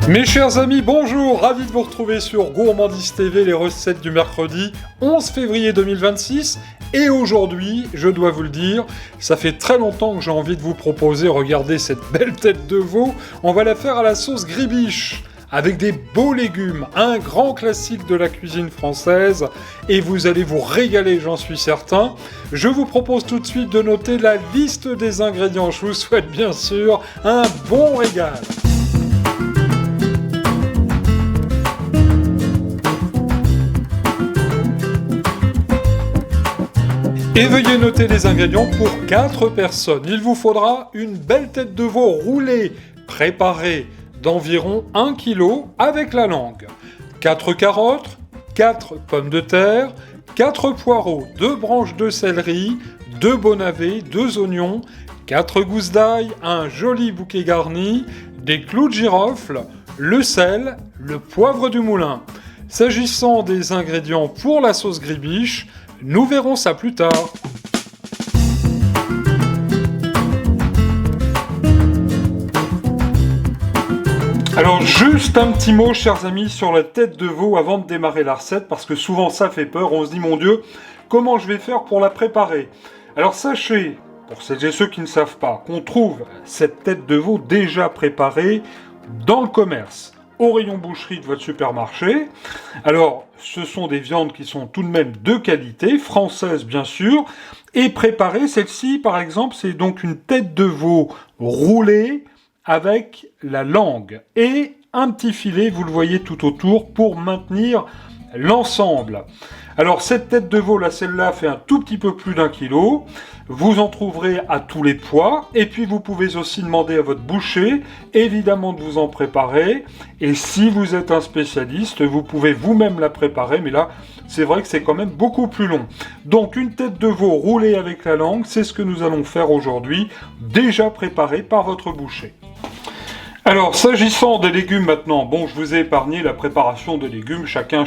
Mes chers amis, bonjour, ravi de vous retrouver sur Gourmandise TV, les recettes du mercredi 11 février 2026. Et aujourd'hui, je dois vous le dire, ça fait très longtemps que j'ai envie de vous proposer, regardez cette belle tête de veau, on va la faire à la sauce gribiche, avec des beaux légumes, un grand classique de la cuisine française, et vous allez vous régaler, j'en suis certain. Je vous propose tout de suite de noter la liste des ingrédients, je vous souhaite bien sûr un bon régal. Et veuillez noter les ingrédients pour 4 personnes. Il vous faudra une belle tête de veau roulée, préparée d'environ 1 kg avec la langue, 4 carottes, 4 pommes de terre, 4 poireaux, 2 branches de céleri, 2 beaux navets, 2 oignons, 4 gousses d'ail, un joli bouquet garni, des clous de girofle, le sel, le poivre du moulin. S'agissant des ingrédients pour la sauce gribiche, nous verrons ça plus tard. Alors juste un petit mot, chers amis, sur la tête de veau avant de démarrer la recette, parce que souvent ça fait peur, on se dit mon Dieu, comment je vais faire pour la préparer? Alors sachez, pour celles et ceux qui ne savent pas, qu'on trouve cette tête de veau déjà préparée dans le commerce, au rayon boucherie de votre supermarché. Alors, ce sont des viandes qui sont tout de même de qualité, françaises bien sûr, et préparées. Celle-ci, par exemple, c'est donc une tête de veau roulée avec la langue et un petit filet, vous le voyez tout autour, pour maintenir l'ensemble. Alors cette tête de veau, là, celle-là, fait un tout petit peu plus d'1 kilo. Vous en trouverez à tous les poids. Et puis vous pouvez aussi demander à votre boucher, évidemment, de vous en préparer. Et si vous êtes un spécialiste, vous pouvez vous-même la préparer. Mais là, c'est vrai que c'est quand même beaucoup plus long. Donc une tête de veau roulée avec la langue, c'est ce que nous allons faire aujourd'hui, déjà préparée par votre boucher. Alors, s'agissant des légumes maintenant, bon, je vous ai épargné la préparation des légumes, chacun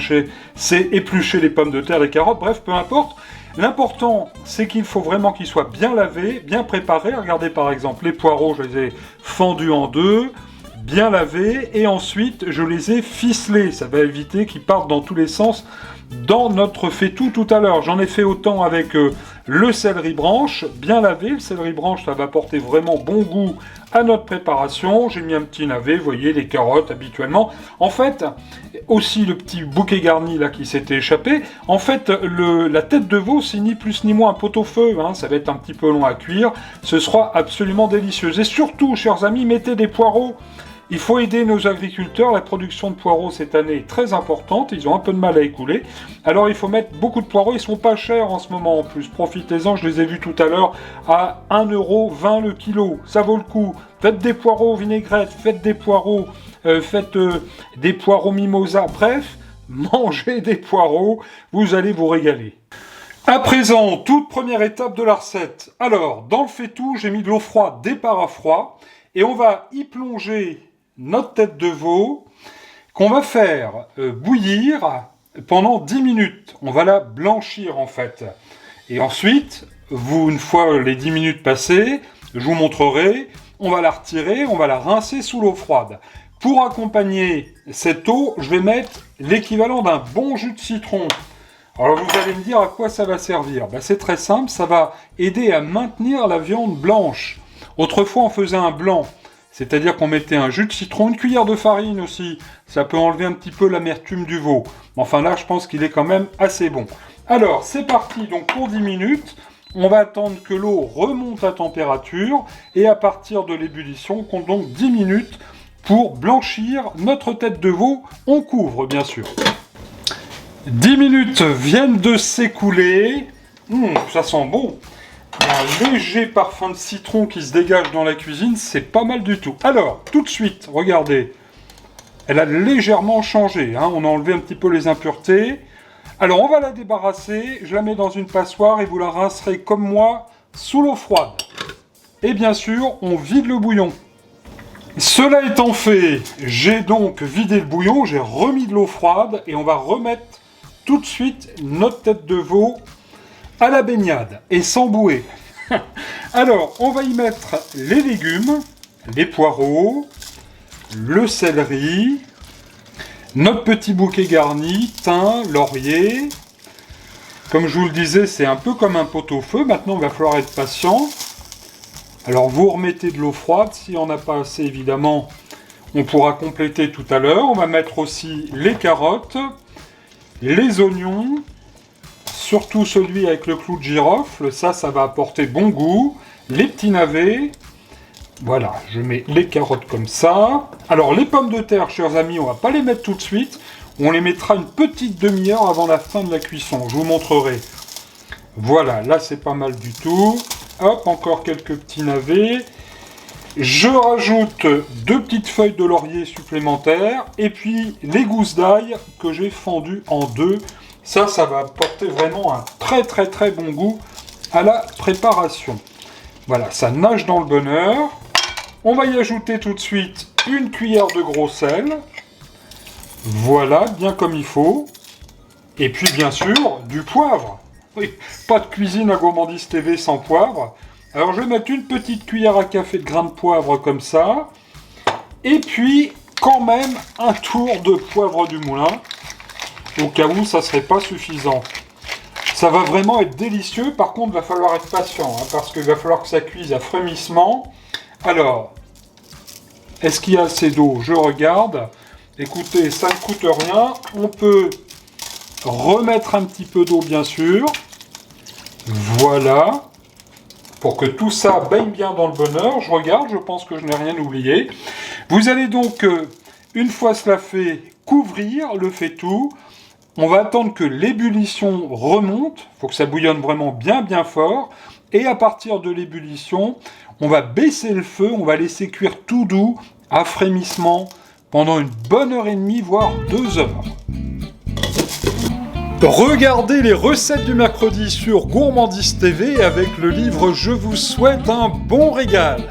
sait éplucher les pommes de terre, les carottes, bref, peu importe. L'important, c'est qu'il faut vraiment qu'ils soient bien lavés, bien préparés. Regardez par exemple, les poireaux, je les ai fendus en deux, bien lavés, et ensuite, je les ai ficelés. Ça va éviter qu'ils partent dans tous les sens dans notre faitout tout à l'heure. J'en ai fait autant avec le céleri branche, bien lavé. Le céleri branche, ça va apporter vraiment bon goût à notre préparation. J'ai mis un petit navet, vous voyez, les carottes habituellement. En fait, aussi le petit bouquet garni là qui s'était échappé. En fait, la tête de veau, c'est ni plus ni moins un pot-au-feu. Hein. Ça va être un petit peu long à cuire. Ce sera absolument délicieux. Et surtout, chers amis, mettez des poireaux. Il faut aider nos agriculteurs, la production de poireaux cette année est très importante, ils ont un peu de mal à écouler. Alors il faut mettre beaucoup de poireaux, ils sont pas chers en ce moment en plus, profitez-en, je les ai vus tout à l'heure à 1,20 € le kilo, ça vaut le coup. Faites des poireaux vinaigrette, faites des poireaux, des poireaux mimosa, bref, mangez des poireaux, vous allez vous régaler. À présent, toute première étape de la recette. Alors, dans le faitout, j'ai mis de l'eau froide, départ à froid, et on va y plonger notre tête de veau qu'on va faire bouillir pendant 10 minutes. On va la blanchir en fait. Et ensuite, une fois les 10 minutes passées, je vous montrerai, on va la retirer, on va la rincer sous l'eau froide. Pour accompagner cette eau, je vais mettre l'équivalent d'un bon jus de citron. Alors vous allez me dire à quoi ça va servir. C'est très simple, ça va aider à maintenir la viande blanche. Autrefois, on faisait un blanc. C'est-à-dire qu'on mettait un jus de citron, une cuillère de farine aussi. Ça peut enlever un petit peu l'amertume du veau. Enfin là, je pense qu'il est quand même assez bon. Alors, c'est parti donc pour 10 minutes. On va attendre que l'eau remonte à température. Et à partir de l'ébullition, on compte donc 10 minutes pour blanchir notre tête de veau. On couvre, bien sûr. 10 minutes viennent de s'écouler. Ça sent bon. Un léger parfum de citron qui se dégage dans la cuisine, c'est pas mal du tout. Alors, tout de suite, regardez, elle a légèrement changé, hein. On a enlevé un petit peu les impuretés. Alors, on va la débarrasser, je la mets dans une passoire et vous la rincerez comme moi, sous l'eau froide. Et bien sûr, on vide le bouillon. Cela étant fait, j'ai donc vidé le bouillon, j'ai remis de l'eau froide et on va remettre tout de suite notre tête de veau à la baignade et sans bouée. Alors, on va y mettre les légumes, les poireaux, le céleri, notre petit bouquet garni, thym, laurier. Comme je vous le disais, c'est un peu comme un pot-au-feu. Maintenant, il va falloir être patient. Alors, vous remettez de l'eau froide. S'il n'y en a pas assez, évidemment, on pourra compléter tout à l'heure. On va mettre aussi les carottes, les oignons, surtout celui avec le clou de girofle. Ça va apporter bon goût. Les petits navets. Voilà, je mets les carottes comme ça. Alors, les pommes de terre, chers amis, on va pas les mettre tout de suite. On les mettra une petite demi-heure avant la fin de la cuisson. Je vous montrerai. Voilà, là, c'est pas mal du tout. Hop, encore quelques petits navets. Je rajoute 2 petites feuilles de laurier supplémentaires. Et puis, les gousses d'ail que j'ai fendues en 2. Ça va apporter vraiment un très très très bon goût à la préparation. Voilà, ça nage dans le bonheur. On va y ajouter tout de suite une cuillère de gros sel. Voilà, bien comme il faut. Et puis, bien sûr, du poivre. Oui, pas de cuisine à Gourmandise TV sans poivre. Alors, je vais mettre une petite cuillère à café de grains de poivre comme ça. Et puis, quand même, un tour de poivre du moulin. Au cas où, ça ne serait pas suffisant. Ça va vraiment être délicieux. Par contre, il va falloir être patient. Parce qu'il va falloir que ça cuise à frémissement. Alors, est-ce qu'il y a assez d'eau? Je regarde. Écoutez, ça ne coûte rien. On peut remettre un petit peu d'eau, bien sûr. Voilà. Pour que tout ça baigne bien dans le bonheur. Je regarde, je pense que je n'ai rien oublié. Vous allez donc, une fois cela fait, couvrir le fait-tout. On va attendre que l'ébullition remonte. Il faut que ça bouillonne vraiment bien bien fort. Et à partir de l'ébullition, on va baisser le feu. On va laisser cuire tout doux, à frémissement, pendant une bonne heure et demie, voire 2 heures. Regardez les recettes du mercredi sur Gourmandise TV avec le livre Je vous souhaite un bon régal.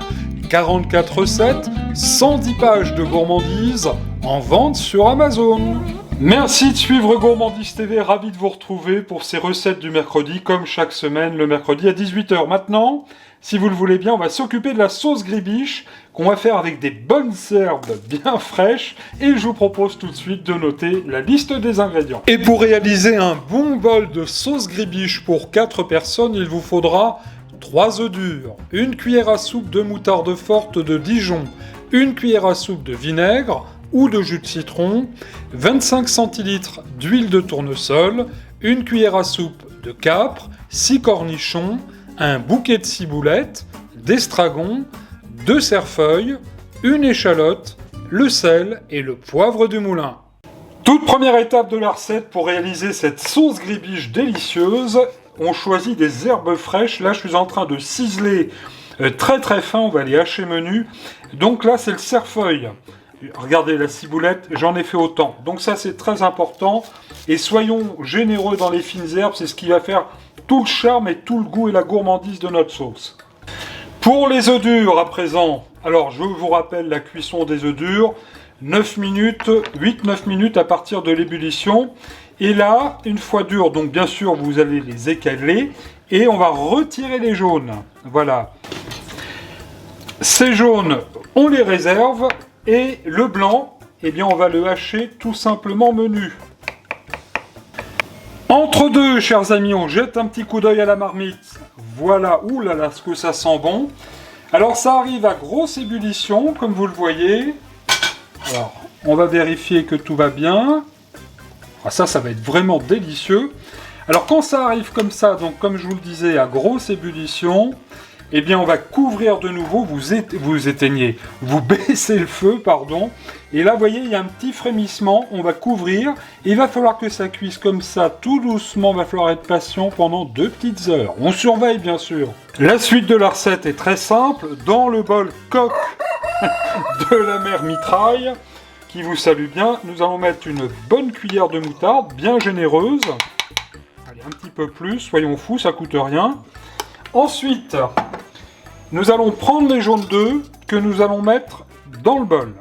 44 recettes, 110 pages de gourmandise en vente sur Amazon. Merci de suivre Gourmandise TV, ravi de vous retrouver pour ces recettes du mercredi, comme chaque semaine le mercredi à 18h. Maintenant, si vous le voulez bien, on va s'occuper de la sauce gribiche qu'on va faire avec des bonnes herbes bien fraîches et je vous propose tout de suite de noter la liste des ingrédients. Et pour réaliser un bon bol de sauce gribiche pour 4 personnes, il vous faudra 3 œufs durs, 1 cuillère à soupe de moutarde forte de Dijon, 1 cuillère à soupe de vinaigre ou de jus de citron, 25 centilitres d'huile de tournesol, 1 cuillère à soupe de capre, 6 cornichons, un bouquet de ciboulettes, d'estragon, 2 cerfeuilles, une échalote, le sel et le poivre du moulin. Toute première étape de la recette pour réaliser cette sauce gribiche délicieuse, on choisit des herbes fraîches. Là, je suis en train de ciseler très très fin, on va les hacher menu. Donc là, c'est le cerfeuil. Regardez la ciboulette, j'en ai fait autant. Donc ça, c'est très important. Et soyons généreux dans les fines herbes, c'est ce qui va faire tout le charme et tout le goût et la gourmandise de notre sauce. Pour les œufs durs à présent, alors je vous rappelle la cuisson des œufs durs, 9 minutes, 8-9 minutes à partir de l'ébullition. Et là, une fois durs, donc bien sûr vous allez les écaler et on va retirer les jaunes. Voilà. Ces jaunes, on les réserve et le blanc, eh bien on va le hacher tout simplement menu. Entre deux, chers amis, on jette un petit coup d'œil à la marmite. Voilà, oulala, ce que ça sent bon. Alors ça arrive à grosse ébullition, comme vous le voyez. Alors, on va vérifier que tout va bien. Ah, ça va être vraiment délicieux. Alors quand ça arrive comme ça, donc comme je vous le disais, à grosse ébullition, eh bien on va couvrir de nouveau, vous éteignez, vous baissez le feu, pardon. Et là, vous voyez, il y a un petit frémissement, on va couvrir. Et il va falloir que ça cuise comme ça, tout doucement, il va falloir être patient pendant 2 petites heures. On surveille, bien sûr. La suite de la recette est très simple. Dans le bol coq de la mère Mitraille, qui vous salue bien, nous allons mettre une bonne cuillère de moutarde, bien généreuse. Allez, un petit peu plus, soyons fous, ça coûte rien. Ensuite, nous allons prendre les jaunes d'œufs que nous allons mettre dans le bol.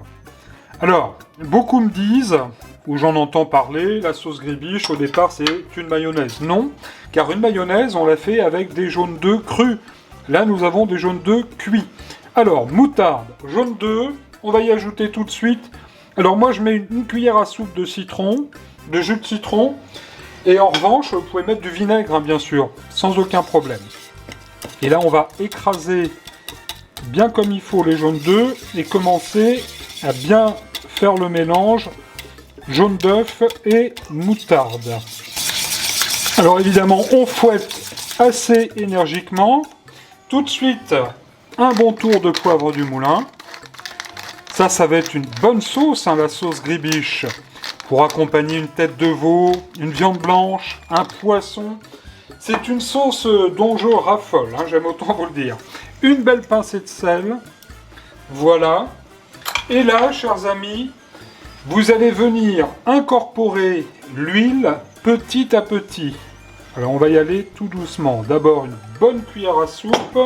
Alors, beaucoup me disent, ou j'en entends parler, la sauce gribiche, au départ, c'est une mayonnaise. Non, car une mayonnaise, on la fait avec des jaunes d'œufs crus. Là, nous avons des jaunes d'œufs cuits. Alors, moutarde, jaune d'œufs, on va y ajouter tout de suite. Alors moi je mets une cuillère à soupe de citron, de jus de citron. Et en revanche, vous pouvez mettre du vinaigre, hein, bien sûr, sans aucun problème. Et là, on va écraser bien comme il faut les jaunes d'œufs et commencer à bien faire le mélange jaune d'œuf et moutarde. Alors évidemment, on fouette assez énergiquement. Tout de suite, un bon tour de poivre du moulin. Ça va être une bonne sauce, hein, la sauce gribiche. Pour accompagner une tête de veau, une viande blanche, un poisson. C'est une sauce dont je raffole, hein, j'aime autant vous le dire. Une belle pincée de sel. Voilà. Et là, chers amis, vous allez venir incorporer l'huile petit à petit. Alors on va y aller tout doucement. D'abord une bonne cuillère à soupe.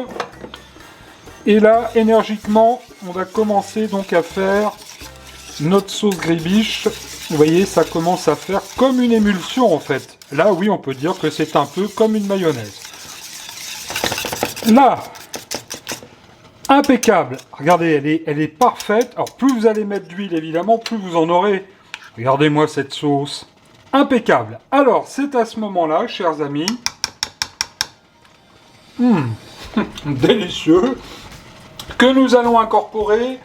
Et là, énergiquement, on va commencer donc à faire notre sauce gribiche. Vous voyez, ça commence à faire comme une émulsion en fait. Là, oui, on peut dire que c'est un peu comme une mayonnaise. Là, impeccable. Regardez, elle est parfaite. Alors, plus vous allez mettre d'huile, évidemment, plus vous en aurez. Regardez-moi cette sauce. Impeccable. Alors, c'est à ce moment-là, chers amis, délicieux, que nous allons incorporer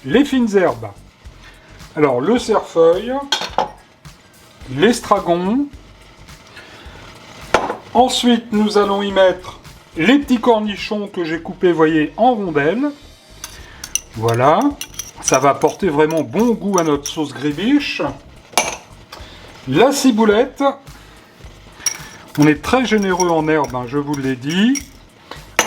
les fines herbes. Alors, le cerfeuil, l'estragon. Ensuite, nous allons y mettre les petits cornichons que j'ai coupés, voyez, en rondelles. Voilà. Ça va apporter vraiment bon goût à notre sauce gribiche. La ciboulette. On est très généreux en herbes, hein, je vous l'ai dit.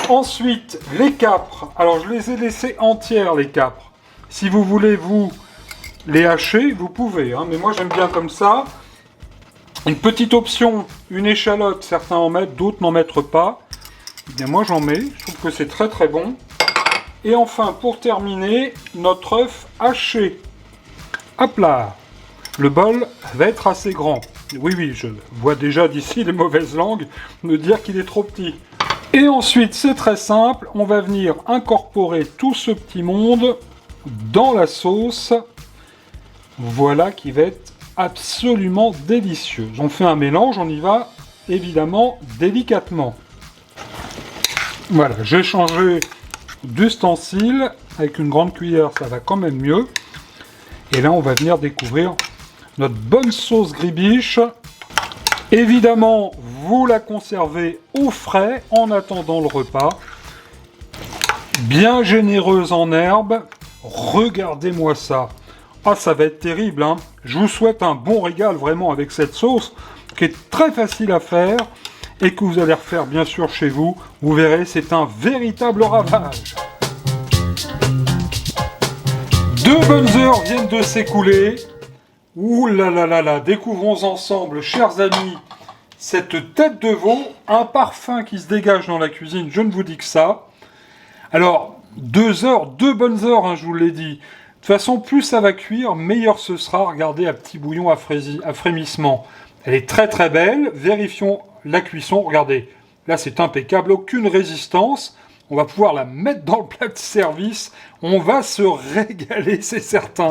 Ensuite, les capres. Alors, je les ai laissés entières, les capres. Si vous voulez, vous les hacher, vous pouvez, hein, mais moi j'aime bien comme ça. Une petite option, une échalote, certains en mettent, d'autres n'en mettent pas. Eh bien moi j'en mets, je trouve que c'est très très bon. Et enfin, pour terminer, notre œuf haché. Hop là. Le bol va être assez grand. Oui, je vois déjà d'ici les mauvaises langues me dire qu'il est trop petit. Et ensuite, c'est très simple, on va venir incorporer tout ce petit monde dans la sauce. Voilà qui va être absolument délicieuse. On fait un mélange, on y va évidemment délicatement. Voilà, j'ai changé d'ustensile. Avec une grande cuillère, ça va quand même mieux. Et là, on va venir découvrir notre bonne sauce gribiche. Évidemment, vous la conservez au frais en attendant le repas. Bien généreuse en herbes. Regardez-moi ça. Ah, ça va être terrible, hein. Je vous souhaite un bon régal vraiment avec cette sauce qui est très facile à faire et que vous allez refaire bien sûr chez vous. Vous verrez, c'est un véritable ravage. 2 bonnes heures viennent de s'écouler. Ouh là là là là, découvrons ensemble, chers amis, cette tête de veau, un parfum qui se dégage dans la cuisine, je ne vous dis que ça. Alors, 2 heures, 2 bonnes heures, hein, je vous l'ai dit. De toute façon, plus ça va cuire, meilleur ce sera. Regardez, à petit bouillon à frémissement. Elle est très très belle. Vérifions la cuisson. Regardez, là c'est impeccable, aucune résistance. On va pouvoir la mettre dans le plat de service. On va se régaler, c'est certain.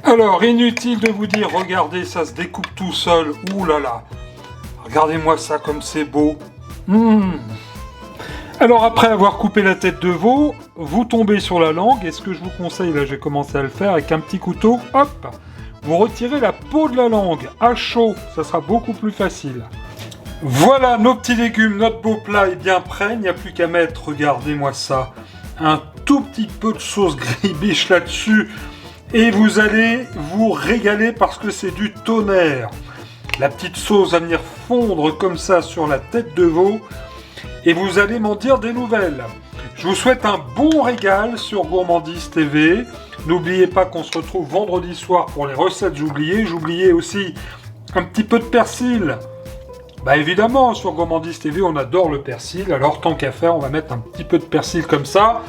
Alors, inutile de vous dire, regardez, ça se découpe tout seul. Ouh là là. Regardez-moi ça comme c'est beau. Alors après avoir coupé la tête de veau, vous tombez sur la langue, et ce que je vous conseille, là j'ai commencé à le faire avec un petit couteau, hop, vous retirez la peau de la langue à chaud, ça sera beaucoup plus facile. Voilà, nos petits légumes, notre beau plat est bien prêt, il n'y a plus qu'à mettre, regardez-moi ça, un tout petit peu de sauce gribiche là-dessus, et vous allez vous régaler parce que c'est du tonnerre. La petite sauce va venir fondre comme ça sur la tête de veau, et vous allez m'en dire des nouvelles. Je vous souhaite un bon régal sur Gourmandise TV. N'oubliez pas qu'on se retrouve vendredi soir pour les recettes oubliées. J'oubliais aussi un petit peu de persil. Bah évidemment, sur Gourmandise TV, on adore le persil. Alors tant qu'à faire, on va mettre un petit peu de persil comme ça.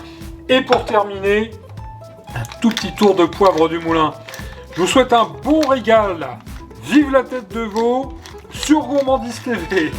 Et pour terminer, un tout petit tour de poivre du moulin. Je vous souhaite un bon régal. Vive la tête de veau sur Gourmandise TV.